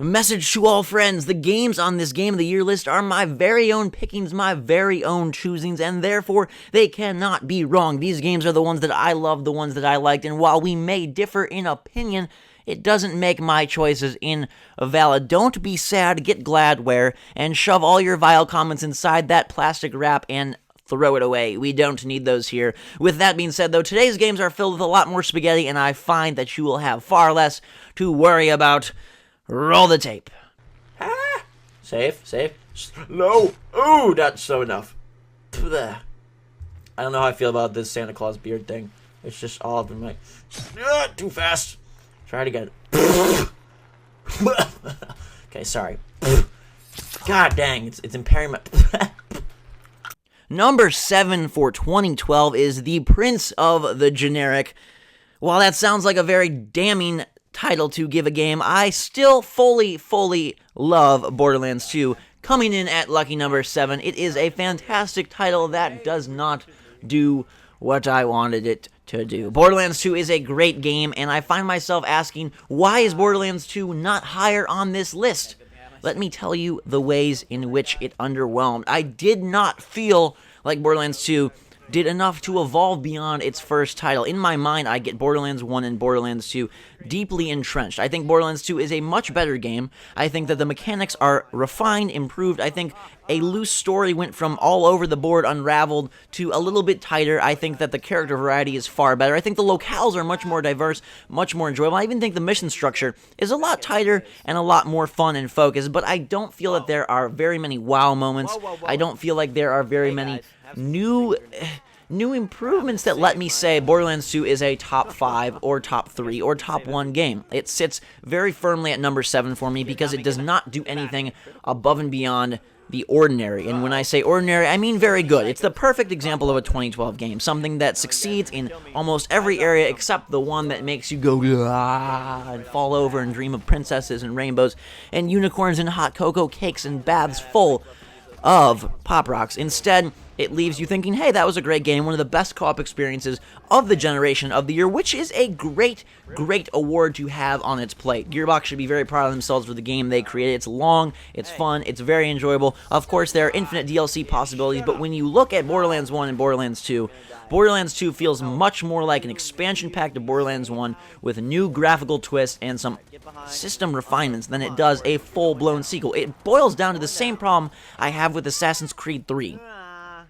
Message to all friends, the games on this Game of the Year list are my very own pickings, my very own choosings, and therefore they cannot be wrong. These games are the ones that I love, the ones that I liked, and while we may differ in opinion, it doesn't make my choices invalid. Don't be sad, get Gladware, and shove all your vile comments inside that plastic wrap and throw it away. We don't need those here. With that being said, though, today's games are filled with a lot more spaghetti, and I find that you will have far less to worry about. Roll the tape. Ah! Safe. No. Ooh, that's so enough. I don't know how I feel about this Santa Claus beard thing. It's just all up in my... too fast. Try it again. Okay, sorry. God dang, it's impairing my... Number 7 for 2012 is The Prince of the Generic. While that sounds like a very damning title to give a game, I still fully love Borderlands 2. Coming in at lucky number 7, it is a fantastic title that does not do what I wanted it to do. Borderlands 2 is a great game, and I find myself asking, why is Borderlands 2 not higher on this list? Let me tell you the ways in which it underwhelmed. I did not feel like Borderlands 2 did enough to evolve beyond its first title. In my mind, I get Borderlands 1 and Borderlands 2 deeply entrenched. I think Borderlands 2 is a much better game. I think that the mechanics are refined, improved. I think a loose story went from all over the board, unraveled, to a little bit tighter. I think that the character variety is far better. I think the locales are much more diverse, much more enjoyable. I even think the mission structure is a lot tighter and a lot more fun and focused, but I don't feel that there are very many wow moments. I don't feel like there are very many new improvements that let me say Borderlands 2 is a top 5 or top 3 or top 1 game. It sits very firmly at number 7 for me because it does not do anything above and beyond the ordinary. And when I say ordinary, I mean very good. It's the perfect example of a 2012 game, something that succeeds in almost every area except the one that makes you go and fall over and dream of princesses and rainbows and unicorns and hot cocoa cakes and baths full of Pop Rocks. Instead, it leaves you thinking, hey, that was a great game, one of the best co-op experiences of the generation of the year, which is a great award to have on its plate. Gearbox should be very proud of themselves for the game they created. It's long, it's fun, it's very enjoyable. Of course, there are infinite DLC possibilities, but when you look at Borderlands 1 and Borderlands 2, Borderlands 2 feels much more like an expansion pack to Borderlands 1 with new graphical twists and some system refinements than it does a full-blown sequel. It boils down to the same problem I have with Assassin's Creed 3.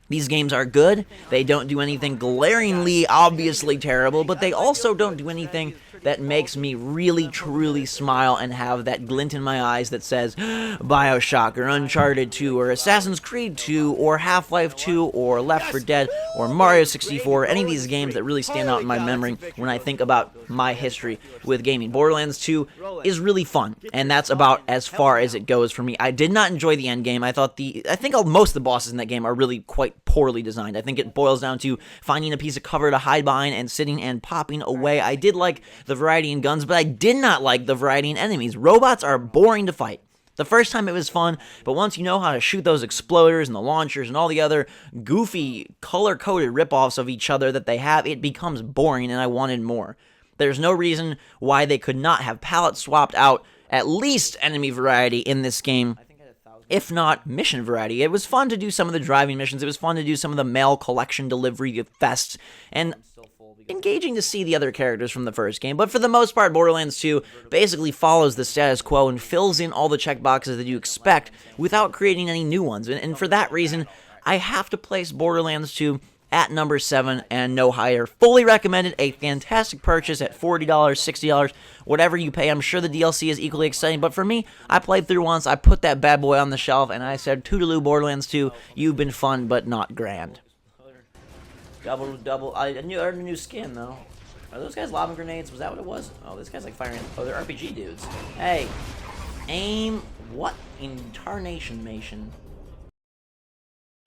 These games are good, they don't do anything glaringly, obviously terrible, but they also don't do anything that makes me really, truly smile and have that glint in my eyes that says BioShock or Uncharted 2 or Assassin's Creed 2 or Half-Life 2 or Left 4 Dead or Mario 64, any of these games that really stand out in my memory when I think about my history with gaming. Borderlands 2 is really fun, and that's about as far as it goes for me. I did not enjoy the end game. I think most of the bosses in that game are really quite poorly designed. I think it boils down to finding a piece of cover to hide behind and sitting and popping away. I did like the variety in guns, but I did not like the variety in enemies. Robots are boring to fight. The first time it was fun, but once you know how to shoot those exploders and the launchers and all the other goofy, color-coded ripoffs of each other that they have, it becomes boring and I wanted more. There's no reason why they could not have palette swapped out at least enemy variety in this game, if not mission variety. It was fun to do some of the driving missions, it was fun to do some of the mail collection delivery fests, and engaging to see the other characters from the first game, but for the most part, Borderlands 2 basically follows the status quo and fills in all the checkboxes that you expect without creating any new ones, and for that reason, I have to place Borderlands 2 at number 7 and no higher. Fully recommended, a fantastic purchase at $40, $60, whatever you pay. I'm sure the DLC is equally exciting, but for me, I played through once, I put that bad boy on the shelf, and I said, toodaloo Borderlands 2, you've been fun, but not grand. Double. I heard a new skin, though. Are those guys lava grenades? Was that what it was? Oh, this guy's like firing. Oh, they're RPG dudes. Hey. Aim. What in tarnation mation?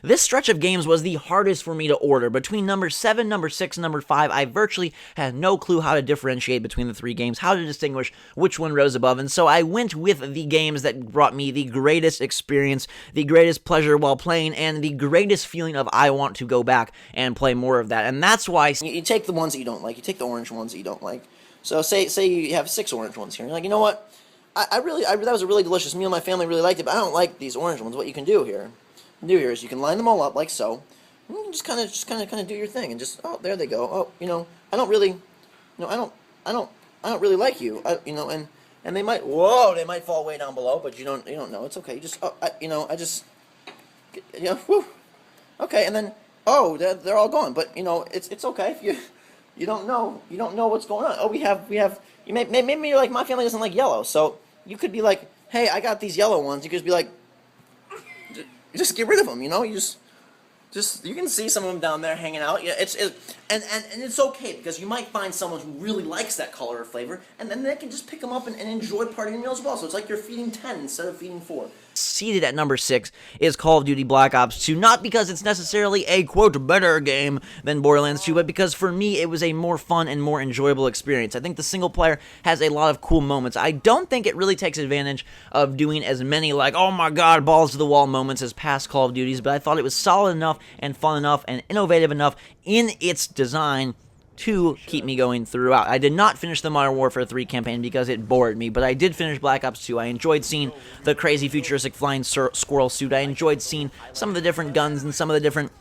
This stretch of games was the hardest for me to order. Between number 7, number 6, and number 5, I virtually had no clue how to differentiate between the three games, how to distinguish which one rose above, and so I went with the games that brought me the greatest experience, the greatest pleasure while playing, and the greatest feeling of I want to go back and play more of that. And that's why you take the ones that you don't like, you take the orange ones that you don't like. So say you have 6 orange ones here, and you're like, you know what? that was a really delicious meal. My family really liked it, but I don't like these orange ones. What you can do here is you can line them all up like so, and you can just kind of do your thing, and just, oh, there they go. Oh, I don't really, I don't really like you. And they might, they might fall way down below, but you don't know. It's okay. You just, whew. Okay, and then, they're all gone. But it's okay if you don't know what's going on. Oh, we have maybe you're like, my family doesn't like yellow, so you could be like, hey, I got these yellow ones. You could just be like, just get rid of them. You you can see some of them down there hanging out. Yeah, and it's okay, because you might find someone who really likes that color or flavor, and then they can just pick them up and enjoy part of your meal as well. So it's like you're feeding 10 instead of feeding 4. Seated at number 6 is Call of Duty Black Ops 2, not because it's necessarily a, quote, better game than Borderlands 2, but because for me it was a more fun and more enjoyable experience. I think the single player has a lot of cool moments. I don't think it really takes advantage of doing as many, like, oh my god, balls to the wall moments as past Call of Duties, but I thought it was solid enough and fun enough and innovative enough in its design to keep me going throughout. I did not finish the Modern Warfare 3 campaign because it bored me, but I did finish Black Ops 2. I enjoyed seeing the crazy futuristic flying squirrel suit. I enjoyed seeing some of the different guns and some of the different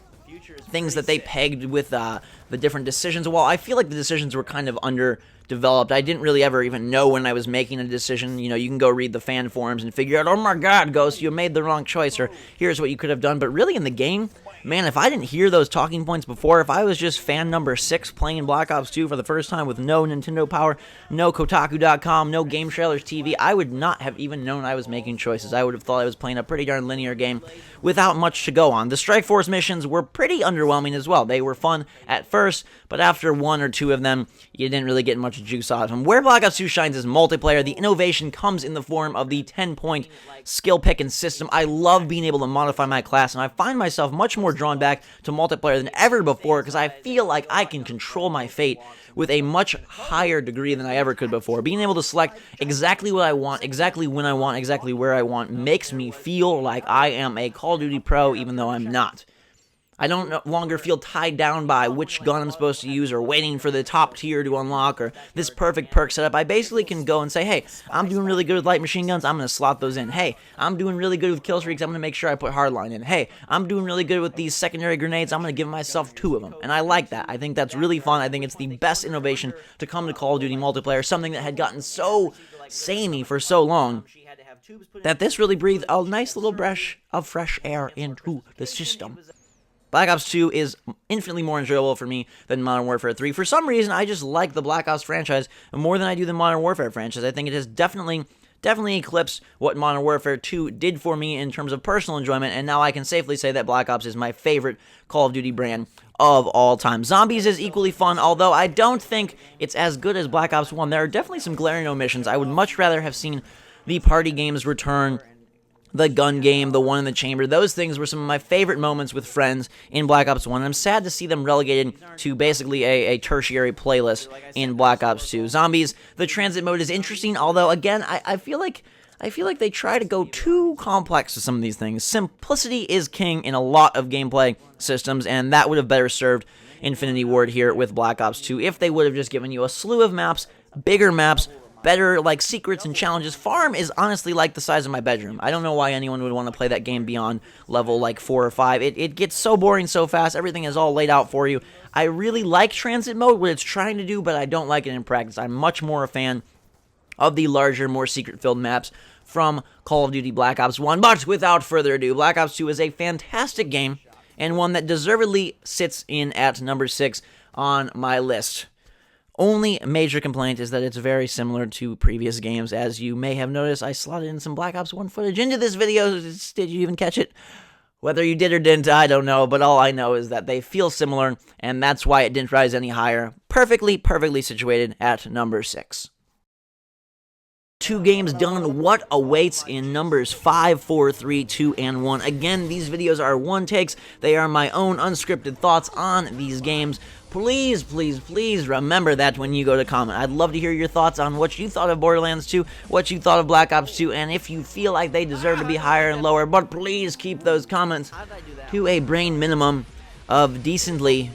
things that they pegged with the different decisions. Well, I feel like the decisions were kind of underdeveloped. I didn't really ever even know when I was making a decision. You can go read the fan forums and figure out, oh my god, Ghost, you made the wrong choice, or here's what you could have done. But really in the game, man, if I didn't hear those talking points before, if I was just fan number 6 playing Black Ops 2 for the first time with no Nintendo Power, no Kotaku.com, no Game Trailers TV, I would not have even known I was making choices. I would have thought I was playing a pretty darn linear game without much to go on. The Strike Force missions were pretty underwhelming as well. They were fun at first, but after 1 or 2 of them, you didn't really get much juice out of them. Where Black Ops 2 shines is multiplayer. The innovation comes in the form of the 10-point skill picking system. I love being able to modify my class, and I find myself much more drawn back to multiplayer than ever before, because I feel like I can control my fate with a much higher degree than I ever could before. Being able to select exactly what I want, exactly when I want, exactly where I want, makes me feel like I am a Call of Duty pro, even though I'm not. I don't no longer feel tied down by which gun I'm supposed to use, or waiting for the top tier to unlock, or this perfect perk setup. I basically can go and say, hey, I'm doing really good with light machine guns, I'm going to slot those in. Hey, I'm doing really good with kill streaks, I'm going to make sure I put hardline in. Hey, I'm doing really good with these secondary grenades, I'm going to give myself 2 of them. And I like that. I think that's really fun. I think it's the best innovation to come to Call of Duty multiplayer, something that had gotten so samey for so long, that this really breathed a nice little breath of fresh air into the system. Black Ops 2 is infinitely more enjoyable for me than Modern Warfare 3. For some reason, I just like the Black Ops franchise more than I do the Modern Warfare franchise. I think it has definitely eclipsed what Modern Warfare 2 did for me in terms of personal enjoyment, and now I can safely say that Black Ops is my favorite Call of Duty brand of all time. Zombies is equally fun, although I don't think it's as good as Black Ops 1. There are definitely some glaring omissions. I would much rather have seen the party games return, the gun game, the one in the chamber. Those things were some of my favorite moments with friends in Black Ops 1, and I'm sad to see them relegated to basically a tertiary playlist in Black Ops 2. Zombies, the transit mode is interesting, although, again, I feel like they try to go too complex with some of these things. Simplicity is king in a lot of gameplay systems, and that would have better served Infinity Ward here with Black Ops 2 if they would have just given you a slew of maps, bigger maps, better, like, secrets and challenges. Farm is honestly like the size of my bedroom. I don't know why anyone would want to play that game beyond level, like, 4 or 5. It gets so boring so fast. Everything is all laid out for you. I really like transit mode, what it's trying to do, but I don't like it in practice. I'm much more a fan of the larger, more secret-filled maps from Call of Duty Black Ops 1. But without further ado, Black Ops 2 is a fantastic game, and one that deservedly sits in at number 6 on my list. Only major complaint is that it's very similar to previous games. As you may have noticed, I slotted in some Black Ops 1 footage into this video. Did you even catch it? Whether you did or didn't, I don't know, but all I know is that they feel similar, and that's why it didn't rise any higher. Perfectly situated at number 6. 2 games done. What awaits in numbers 5, 4, 3, 2, and 1? Again, these videos are one takes. They are my own unscripted thoughts on these games. Please remember that when you go to comment. I'd love to hear your thoughts on what you thought of Borderlands 2, what you thought of Black Ops 2, and if you feel like they deserve to be higher and lower. But please keep those comments to a brain minimum of decently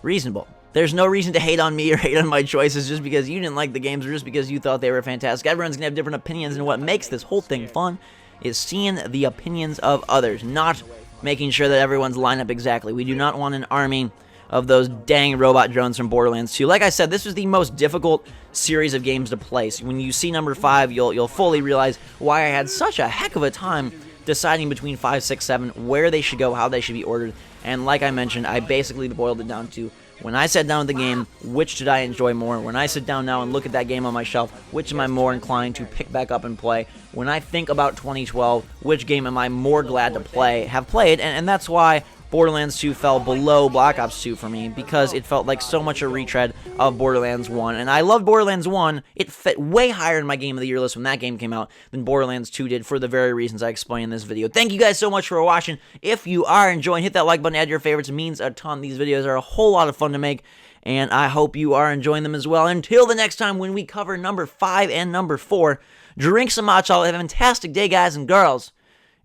reasonable. There's no reason to hate on me or hate on my choices just because you didn't like the games or just because you thought they were fantastic. Everyone's going to have different opinions, and what makes this whole thing fun is seeing the opinions of others, not making sure that everyone's lined up exactly. We do not want an army of those dang robot drones from Borderlands 2. Like I said, this was the most difficult series of games to play. So when you see number 5, you'll fully realize why I had such a heck of a time deciding between 5, 6, 7, where they should go, how they should be ordered. And like I mentioned, I basically boiled it down to, when I sat down with the game, which did I enjoy more? When I sit down now and look at that game on my shelf, which am I more inclined to pick back up and play? When I think about 2012, which game am I more glad to have played? And that's why Borderlands 2 fell below Black Ops 2 for me, because it felt like so much a retread of Borderlands 1. And I love Borderlands 1. It fit way higher in my Game of the Year list when that game came out than Borderlands 2 did, for the very reasons I explained in this video. Thank you guys so much for watching. If you are enjoying, hit that like button, add your favorites. It means a ton. These videos are a whole lot of fun to make, and I hope you are enjoying them as well. Until the next time when we cover number 5 and number 4, drink some matcha, have a fantastic day, guys and girls,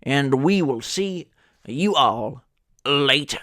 and we will see you all later.